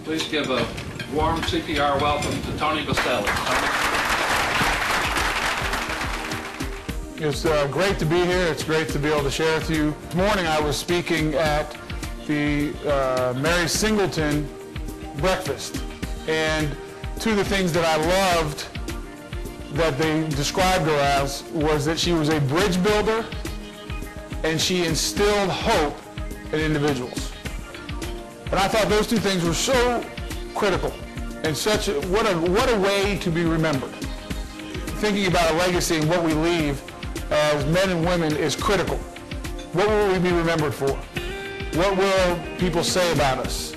Please give a warm CPR welcome to Tony Boselli. It's great to be here. It's great to be able to share with you. This morning I was speaking at the Mary Singleton breakfast, and two of the things that I loved that they described her as was that she was a bridge builder and she instilled hope in individuals. And I thought those two things were so critical and what a way to be remembered. Thinking about a legacy and what we leave as men and women is critical. What will we be remembered for? What will people say about us?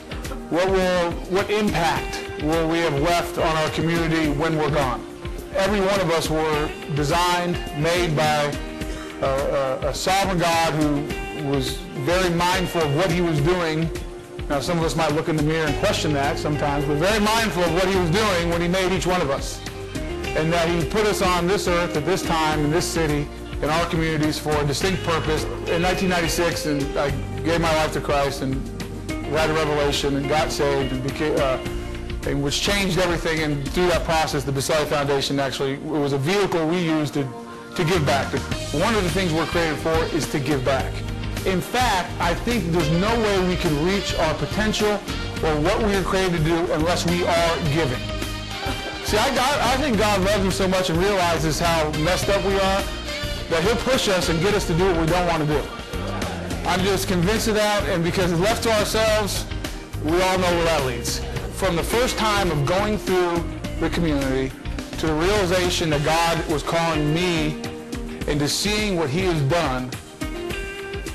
What impact will we have left on our community when we're gone? Every one of us were designed, made by a sovereign God who was very mindful of what he was doing. Now, some of us might look in the mirror and question that sometimes, but very mindful of what he was doing when he made each one of us. And that he put us on this earth at this time, in this city, in our communities for a distinct purpose. In 1996, and I gave my life to Christ and read a revelation and got saved and became, and which changed everything. And through that process, the Boselli Foundation actually, it was a vehicle we used to give back. One of the things we're created for is to give back. In fact, I think there's no way we can reach our potential or what we are created to do unless we are giving. See, I think God loves us so much and realizes how messed up we are that he'll push us and get us to do what we don't want to do. I'm just convinced of that, and because it's left to ourselves, we all know where that leads. From the first time of going through the community to the realization that God was calling me into seeing what he has done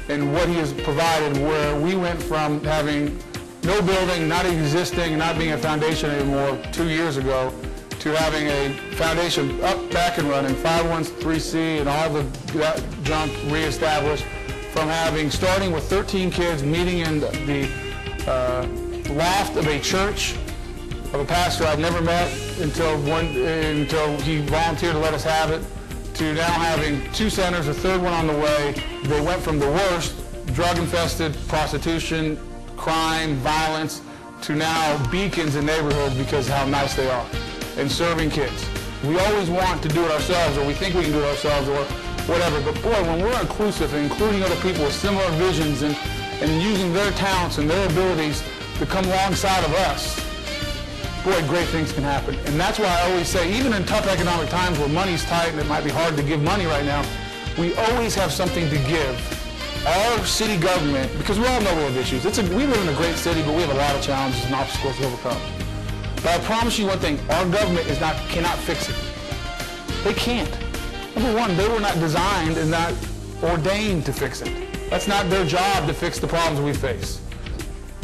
and what he has provided, where we went from having no building, not existing, not being a foundation anymore 2 years ago, to having a foundation up, back and running, 513C and all that junk reestablished, from starting with 13 kids meeting in the loft of a church of a pastor I've never met until he volunteered to let us have it, to now having 2 centers, a third one on the way. They went from the worst, drug-infested, prostitution, crime, violence, to now beacons in neighborhoods because of how nice they are, and serving kids. We always want to do it ourselves, or we think we can do it ourselves, or whatever, but boy, when we're inclusive and including other people with similar visions and using their talents and their abilities to come alongside of us, boy, great things can happen. And that's why I always say, even in tough economic times where money's tight and it might be hard to give money right now, we always have something to give. Our city government, because we all know we have issues. We live in a great city, but we have a lot of challenges and obstacles to overcome. But I promise you one thing, our government cannot fix it. They can't. Number one, they were not designed and not ordained to fix it. That's not their job to fix the problems we face.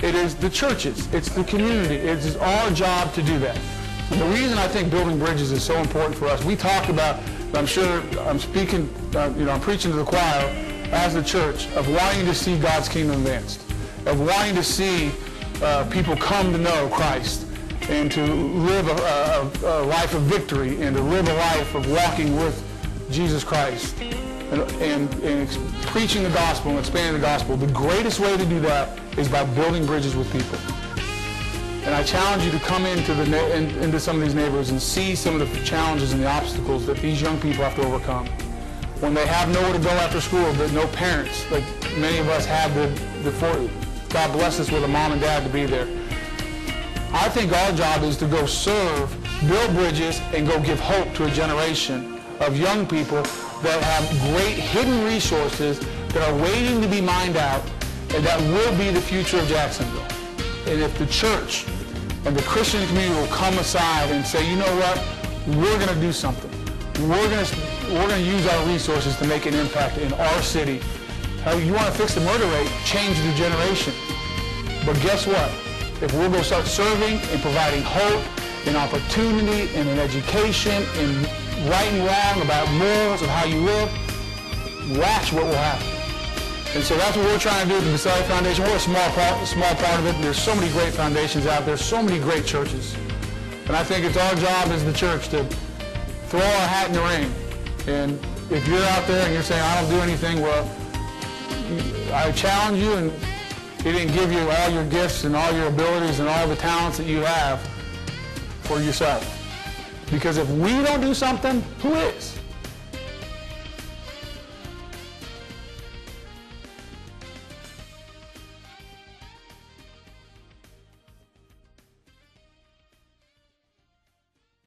It is the churches, it's the community, it is our job to do that. And the reason I think building bridges is so important for us, we talk about, I'm sure I'm speaking, I'm preaching to the choir as a church, of wanting to see God's kingdom advanced, of wanting to see people come to know Christ and to live a life of victory and to live a life of walking with Jesus Christ and preaching the gospel and expanding the gospel. The greatest way to do that is by building bridges with people. And I challenge you to come into some of these neighborhoods and see some of the challenges and the obstacles that these young people have to overcome. When they have nowhere to go after school, but no parents, like many of us have God bless us with a mom and dad to be there. I think our job is to go serve, build bridges, and go give hope to a generation of young people that have great hidden resources that are waiting to be mined out and that will be the future of Jacksonville. And if the church and the Christian community will come aside and say, you know what, we're going to do something. We're going to use our resources to make an impact in our city. How you want to fix the murder rate, change the generation. But guess what? If we'll go start serving and providing hope and opportunity and an education and right and wrong about morals of how you live, watch what will happen. And so that's what we're trying to do at the Boselli Foundation. We're a small part of it. There's so many great foundations out there, so many great churches. And I think it's our job as the church to throw our hat in the ring. And if you're out there and you're saying, I don't do anything, well, I challenge you and He didn't give you all your gifts and all your abilities and all the talents that you have for yourself. Because if we don't do something, who is?